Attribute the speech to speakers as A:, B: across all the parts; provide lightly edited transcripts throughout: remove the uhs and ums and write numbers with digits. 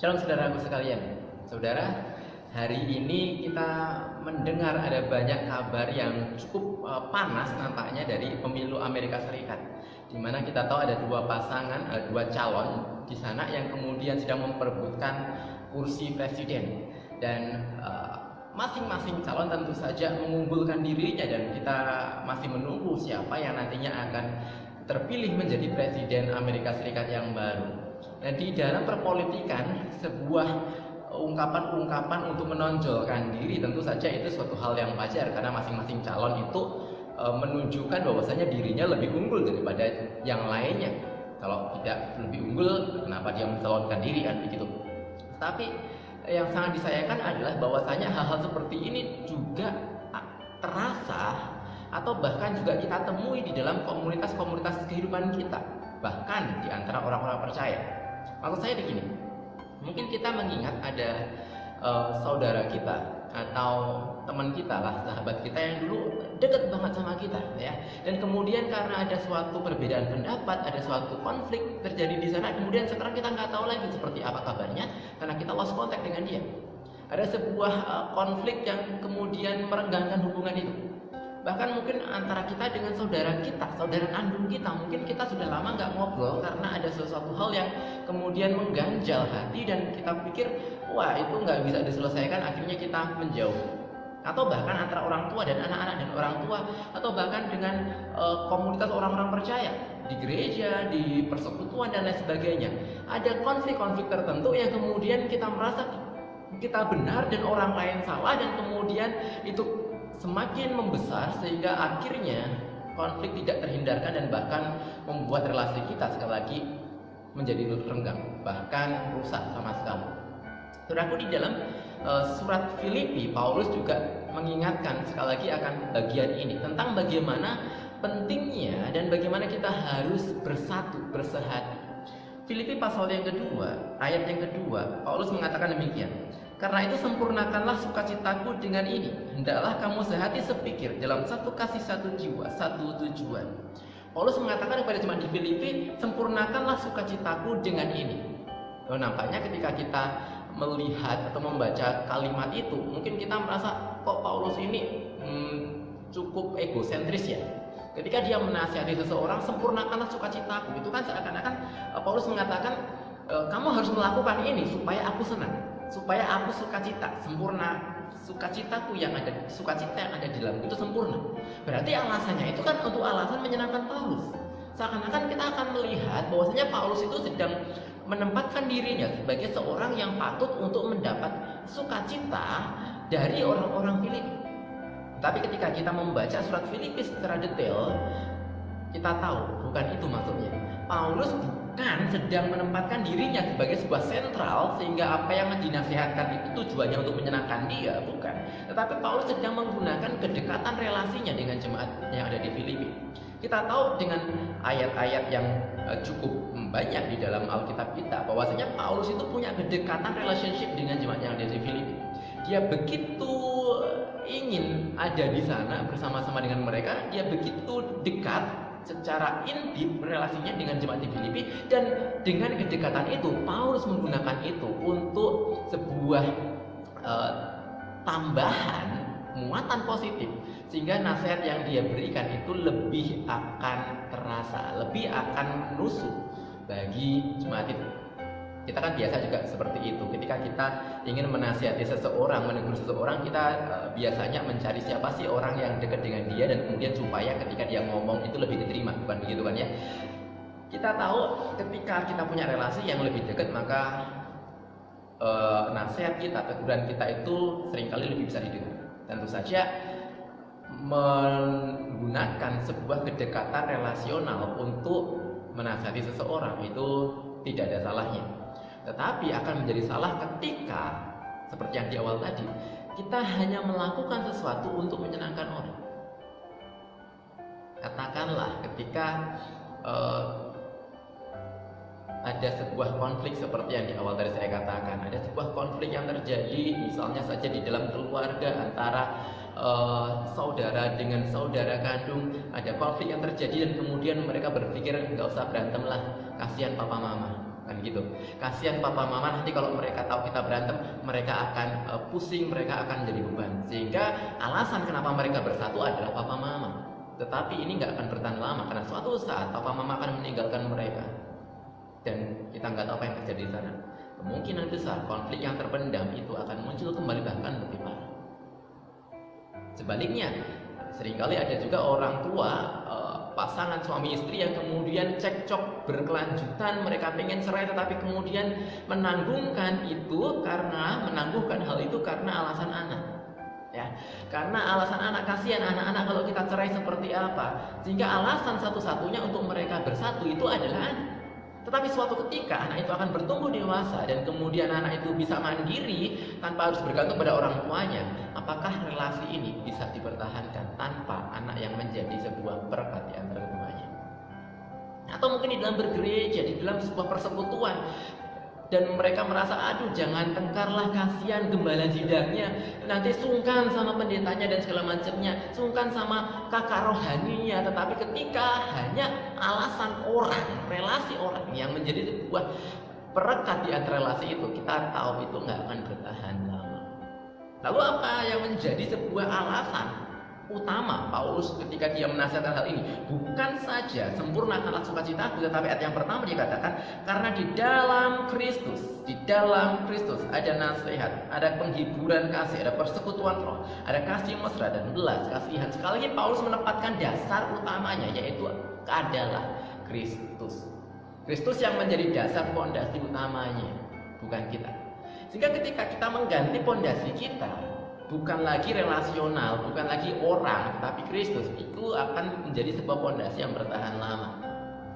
A: Shalom saudaraku sekalian. Saudara, hari ini kita mendengar ada banyak kabar yang cukup panas nampaknya dari pemilu Amerika Serikat, di mana kita tahu ada dua pasangan, ada dua calon di sana yang kemudian sedang memperebutkan kursi presiden, dan masing-masing calon tentu saja mengunggulkan dirinya, dan kita masih menunggu siapa yang nantinya akan terpilih menjadi presiden Amerika Serikat yang baru. Nah, di dalam perpolitikan, sebuah ungkapan-ungkapan untuk menonjolkan diri tentu saja itu suatu hal yang wajar, karena masing-masing calon itu menunjukkan bahwasanya dirinya lebih unggul daripada yang lainnya. Kalau tidak lebih unggul, kenapa dia mencalonkan diri, kan begitu. Tapi yang sangat disayangkan adalah bahwasanya hal-hal seperti ini juga terasa atau bahkan juga kita temui di dalam komunitas-komunitas kehidupan kita, bahkan di antara orang-orang percaya. Maksud saya begini, mungkin kita mengingat ada saudara kita atau teman kita lah, sahabat kita yang dulu dekat banget sama kita, ya. Dan kemudian karena ada suatu perbedaan pendapat, ada suatu konflik terjadi di sana, kemudian sekarang kita nggak tahu lagi seperti apa kabarnya karena kita lost contact dengan dia. Ada sebuah konflik yang kemudian merenggangkan hubungan itu. Bahkan mungkin antara kita dengan saudara kita, saudara kandung kita, mungkin kita sudah lama nggak ngobrol karena ada sesuatu hal yang kemudian mengganjal hati dan kita pikir, wah itu nggak bisa diselesaikan, akhirnya kita menjauh. Atau bahkan antara orang tua dan anak-anak dan orang tua, atau bahkan dengan komunitas orang-orang percaya di gereja, di persekutuan dan lain sebagainya. Ada konflik-konflik tertentu yang kemudian kita merasa kita benar dan orang lain salah, dan kemudian itu semakin membesar sehingga akhirnya konflik tidak terhindarkan dan bahkan membuat relasi kita sekali lagi menjadi renggang, bahkan rusak sama sekali. Saudaraku, di dalam surat Filipi, Paulus juga mengingatkan sekali lagi akan bagian ini, tentang bagaimana pentingnya dan bagaimana kita harus bersatu, bersehati. Filipi pasal yang kedua, ayat yang kedua, Paulus mengatakan demikian. Karena itu sempurnakanlah sukacitaku dengan ini. Hendaklah kamu sehati sepikir, dalam satu kasih, satu jiwa, satu tujuan. Paulus mengatakan kepada jemaat di Filipi, sempurnakanlah sukacitaku dengan ini. Nampaknya ketika kita melihat atau membaca kalimat itu, mungkin kita merasa kok Paulus ini cukup egosentris ya. Ketika dia menasihati seseorang, sempurnakanlah sukacitaku, itu kan seakan-akan Paulus mengatakan kamu harus melakukan ini supaya aku senang, supaya aku sukacita, sempurna sukacitaku yang ada, sukacita yang ada di dalamku itu sempurna. Berarti alasannya itu kan untuk alasan menyenangkan Paulus. Seakan-akan kita akan melihat bahwasanya Paulus itu sedang menempatkan dirinya sebagai seorang yang patut untuk mendapat sukacita dari orang-orang Filipi. Tapi ketika kita membaca surat Filipi secara detail, kita tahu bukan itu maksudnya. Paulus bukan sedang menempatkan dirinya sebagai sebuah sentral sehingga apa yang dinasihatkan itu tujuannya untuk menyenangkan dia, bukan. Tetapi Paulus sedang menggunakan kedekatan relasinya dengan jemaat yang ada di Filipi. Kita tahu dengan ayat-ayat yang cukup banyak di dalam Alkitab kita bahwasanya Paulus itu punya kedekatan relationship dengan jemaat yang ada di Filipi. Dia begitu ingin ada di sana bersama-sama dengan mereka, dia begitu dekat secara intim relasinya dengan jemaat di Filipi, dan dengan kedekatan itu Paulus menggunakan itu untuk sebuah tambahan muatan positif, sehingga nasihat yang dia berikan itu lebih akan terasa, lebih akan menusuk bagi jemaat itu. Kita kan biasa juga seperti itu. Ketika kita ingin menasihati seseorang, menegur seseorang, kita biasanya mencari siapa sih orang yang dekat dengan dia, dan kemudian supaya ketika dia ngomong itu lebih diterima, bukan begitu kan ya? Kita tahu ketika kita punya relasi yang lebih dekat, maka nasihat kita, teguran kita itu seringkali lebih bisa didengar. Tentu saja menggunakan sebuah kedekatan relasional untuk menasihati seseorang itu tidak ada salahnya. Tetapi akan menjadi salah ketika, seperti yang di awal tadi, kita hanya melakukan sesuatu untuk menyenangkan orang. Katakanlah ketika ada sebuah konflik seperti yang di awal tadi saya katakan, ada sebuah konflik yang terjadi misalnya saja di dalam keluarga antara saudara dengan saudara kandung, ada konflik yang terjadi dan kemudian mereka berpikir nggak usah berantem lah, kasihan papa mama. kan gitu. Kasihan papa mama, nanti kalau mereka tahu kita berantem, mereka akan pusing, mereka akan jadi beban. Sehingga alasan kenapa mereka bersatu adalah papa mama. Tetapi ini nggak akan bertahan lama, karena suatu saat papa mama akan meninggalkan mereka, dan kita nggak tahu apa yang terjadi di sana. Kemungkinan besar konflik yang terpendam itu akan muncul kembali, bahkan lebih parah. Sebaliknya, seringkali ada juga orang tua, pasangan suami istri yang kemudian cekcok berkelanjutan, mereka pengen cerai tetapi kemudian menangguhkan hal itu karena alasan anak. Ya, karena alasan anak, kasihan anak-anak kalau kita cerai seperti apa. Sehingga alasan satu-satunya untuk mereka bersatu itu adalah anak. Tetapi suatu ketika anak itu akan bertumbuh dewasa dan kemudian anak itu bisa mandiri tanpa harus bergantung pada orang tuanya. Apakah relasi ini bisa dipertahankan tanpa anak yang menjadi sebuah berkat di antara keduanya? Atau mungkin di dalam bergereja, di dalam sebuah persekutuan, dan mereka merasa, aduh jangan tengkarlah, kasihan gembala sidangnya, nanti sungkan sama pendetanya dan segala macamnya, sungkan sama kakak rohaninya. Tetapi ketika hanya alasan orang, relasi orang yang menjadi sebuah perekat di antara relasi itu, kita tahu itu nggak akan bertahan lama. Lalu apa yang menjadi sebuah alasan utama Paulus ketika dia menasihatkan hal ini? Bukan saja sempurnakanlah sukacitaku, tetapi ayat yang pertama dikatakan, karena di dalam Kristus ada nasihat, ada penghiburan kasih, ada persekutuan roh, ada kasih mesra dan belas kasihan. Sekali lagi Paulus menempatkan dasar utamanya, yaitu adalah Kristus. Kristus yang menjadi dasar pondasi utamanya, bukan kita. Sehingga ketika kita mengganti pondasi kita, bukan lagi relasional, bukan lagi orang, tapi Kristus, itu akan menjadi sebuah pondasi yang bertahan lama.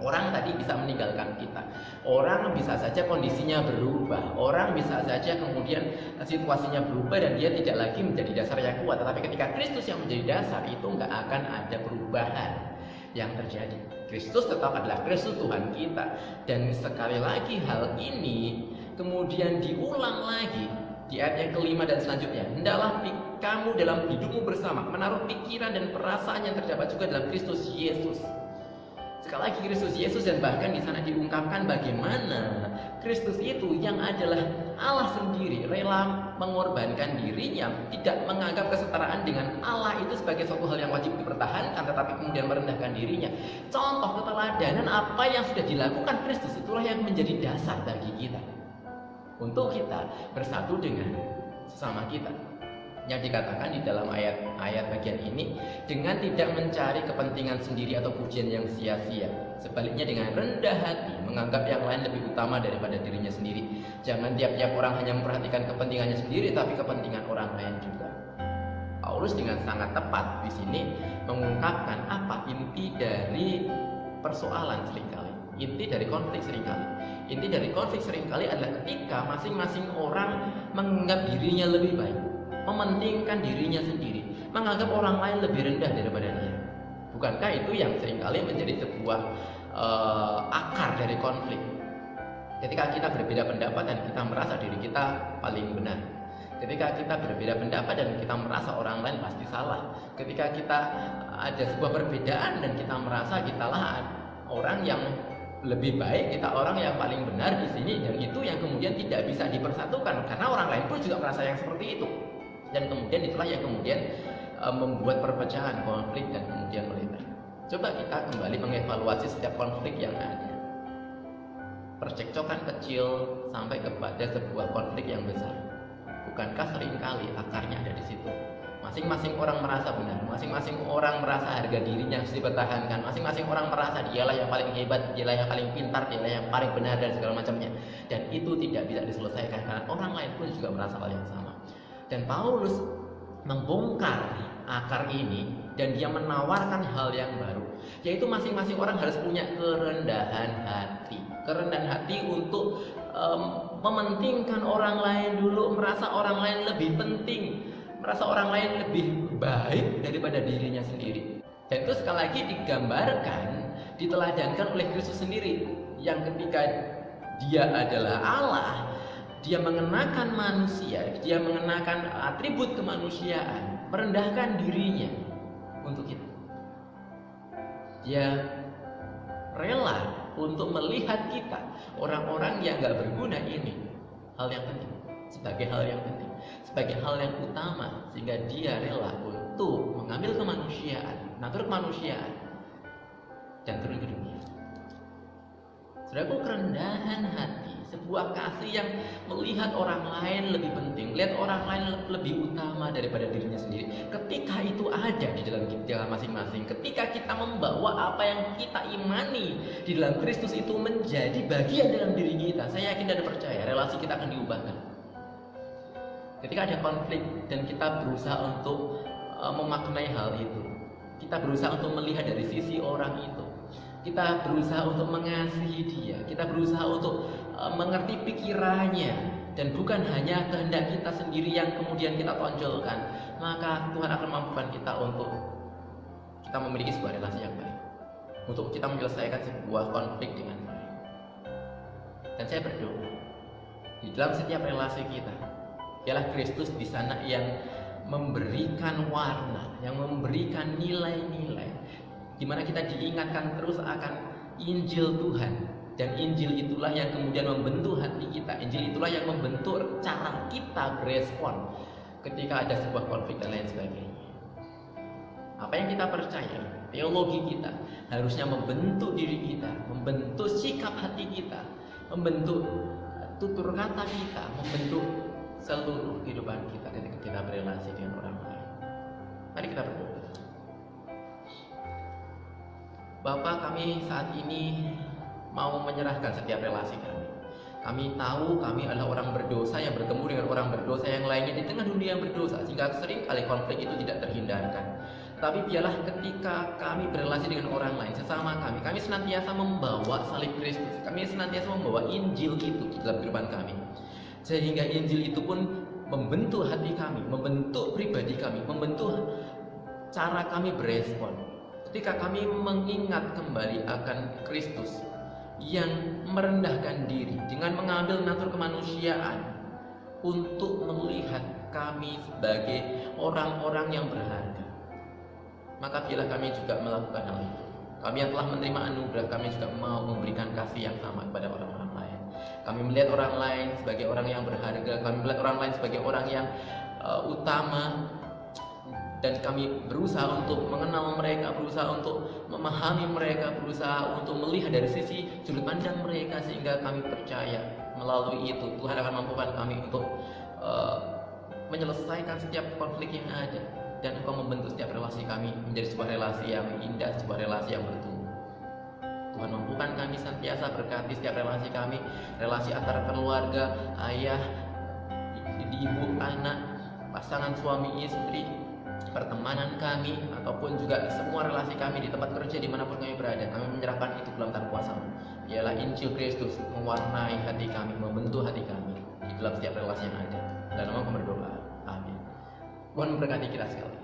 A: Orang tadi bisa meninggalkan kita, orang bisa saja kondisinya berubah, orang bisa saja kemudian situasinya berubah dan dia tidak lagi menjadi dasar yang kuat. Tetapi ketika Kristus yang menjadi dasar, itu nggak akan ada perubahan yang terjadi. Kristus tetap adalah Kristus Tuhan kita. Dan sekali lagi hal ini kemudian diulang lagi di ayat yang kelima dan selanjutnya. Hendaklah kamu dalam hidupmu bersama menaruh pikiran dan perasaan yang terdapat juga dalam Kristus Yesus. Sekali lagi Kristus Yesus, dan bahkan di sana diungkapkan bagaimana Kristus itu yang adalah Allah sendiri rela mengorbankan dirinya, tidak menganggap kesetaraan dengan Allah itu sebagai suatu hal yang wajib dipertahankan, tetapi kemudian merendahkan dirinya. Contoh keteladanan apa yang sudah dilakukan Kristus, itulah yang menjadi dasar bagi kita untuk kita bersatu dengan sesama kita. Yang dikatakan di dalam ayat bagian ini, dengan tidak mencari kepentingan sendiri atau pujian yang sia-sia, sebaliknya dengan rendah hati menganggap yang lain lebih utama daripada dirinya sendiri. Jangan tiap-tiap orang hanya memperhatikan kepentingannya sendiri, tapi kepentingan orang lain juga. Paulus dengan sangat tepat di sini mengungkapkan apa inti dari persoalan seringkali, inti dari konflik seringkali. Inti dari konflik seringkali adalah ketika masing-masing orang menganggap dirinya lebih baik, mementingkan dirinya sendiri, menganggap orang lain lebih rendah daripada dia. Bukankah itu yang seringkali menjadi sebuah akar dari konflik? Ketika kita berbeda pendapat dan kita merasa diri kita paling benar, ketika kita berbeda pendapat dan kita merasa orang lain pasti salah, ketika kita ada sebuah perbedaan dan kita merasa kitalah orang yang lebih baik, kita orang yang paling benar di sini, dan itu yang kemudian tidak bisa dipersatukan karena orang lain pun juga merasa yang seperti itu. Dan kemudian itulah yang kemudian membuat perpecahan, konflik, dan kemudian melebar. Coba kita kembali mengevaluasi setiap konflik yang ada. Percekcokan kecil sampai kepada sebuah konflik yang besar. Bukankah seringkali akarnya ada di situ? Masing-masing orang merasa benar, masing-masing orang merasa harga dirinya harus dipertahankan, masing-masing orang merasa dialah yang paling hebat, dialah yang paling pintar, dialah yang paling benar, dan segala macamnya. Dan itu tidak bisa diselesaikan karena orang lain pun juga merasa hal yang sama. Dan Paulus membongkar akar ini dan dia menawarkan hal yang baru, yaitu masing-masing orang harus punya kerendahan hati untuk mementingkan orang lain dulu, merasa orang lain lebih penting, merasa orang lain lebih baik daripada dirinya sendiri. Dan itu sekali lagi digambarkan, diteladankan oleh Kristus sendiri, yang ketika dia adalah Allah, dia mengenakan manusia, dia mengenakan atribut kemanusiaan, merendahkan dirinya untuk kita. Dia rela untuk melihat kita, orang-orang yang gak berguna ini, hal yang penting, sebagai hal yang penting, sebagai hal yang utama, sehingga dia rela untuk mengambil kemanusiaan, natur kemanusiaan, dan turun ke dunia. Saudaraku, kerendahan hati, sebuah kasih yang melihat orang lain lebih penting, lihat orang lain lebih utama daripada dirinya sendiri. Ketika itu ada di dalam kita masing-masing, ketika kita membawa apa yang kita imani di dalam Kristus itu menjadi bagian dalam diri kita, saya yakin dan percaya relasi kita akan diubahkan. Ketika ada konflik dan kita berusaha untuk memaknai hal itu, kita berusaha untuk melihat dari sisi orang itu, kita berusaha untuk mengasihi dia, kita berusaha untuk mengerti pikirannya, dan bukan hanya kehendak kita sendiri yang kemudian kita tonjolkan, maka Tuhan akan mampukan kita untuk kita memiliki sebuah relasi yang baik, untuk kita menyelesaikan sebuah konflik dengan baik. Dan saya berdoa di dalam setiap relasi kita, ialah Kristus di sana yang memberikan warna, yang memberikan nilai-nilai, di mana kita diingatkan terus akan Injil Tuhan, dan Injil itulah yang kemudian membentuk hati kita. Injil itulah yang membentuk cara kita berespon ketika ada sebuah konflik dan lain sebagainya. Apa yang kita percaya, teologi kita harusnya membentuk diri kita, membentuk sikap hati kita, membentuk tutur kata kita, membentuk seluruh kehidupan kita ketika kita berelasi dengan orang lain. Mari kita berdoa. Bapa, kami saat ini mau menyerahkan setiap relasi kami. Kami tahu kami adalah orang berdosa yang bertemu dengan orang berdosa yang lainnya di tengah dunia yang berdosa, sehingga sering kali konflik itu tidak terhindarkan. Tapi biarlah ketika kami berelasi dengan orang lain, sesama kami senantiasa membawa salib Kristus, kami senantiasa membawa Injil itu di dalam kehidupan kami, sehingga Injil itu pun membentuk hati kami, membentuk pribadi kami, membentuk cara kami berespon. Ketika kami mengingat kembali akan Kristus yang merendahkan diri dengan mengambil natur kemanusiaan untuk melihat kami sebagai orang-orang yang berharga, maka biarlah kami juga melakukan hal itu. Kami yang telah menerima anugerah, kami juga mau memberikan kasih yang sama kepada orang-orang lain. Kami melihat orang lain sebagai orang yang berharga, kami melihat orang lain sebagai orang yang utama, dan kami berusaha untuk mengenal mereka, berusaha untuk memahami mereka, berusaha untuk melihat dari sisi sudut pandang mereka, sehingga kami percaya melalui itu Tuhan akan mampukan kami untuk menyelesaikan setiap konflik yang ada, dan Engkau membentuk setiap relasi kami menjadi sebuah relasi yang indah, sebuah relasi yang bertumbuh. Tuhan mampukan kami senantiasa berkati setiap relasi kami, relasi antara keluarga, ayah, ibu, anak, pasangan suami istri, pertemanan kami, ataupun juga semua relasi kami di tempat kerja dimanapun kami berada. Kami menyerahkan itu dalam tangan kuasa-Mu. Ialah Injil Kristus mewarnai hati kami, membentuk hati kami di dalam setiap relasi yang ada. Dalam nama kami berdoa. Amin. Tuhan memberkati kita sekali.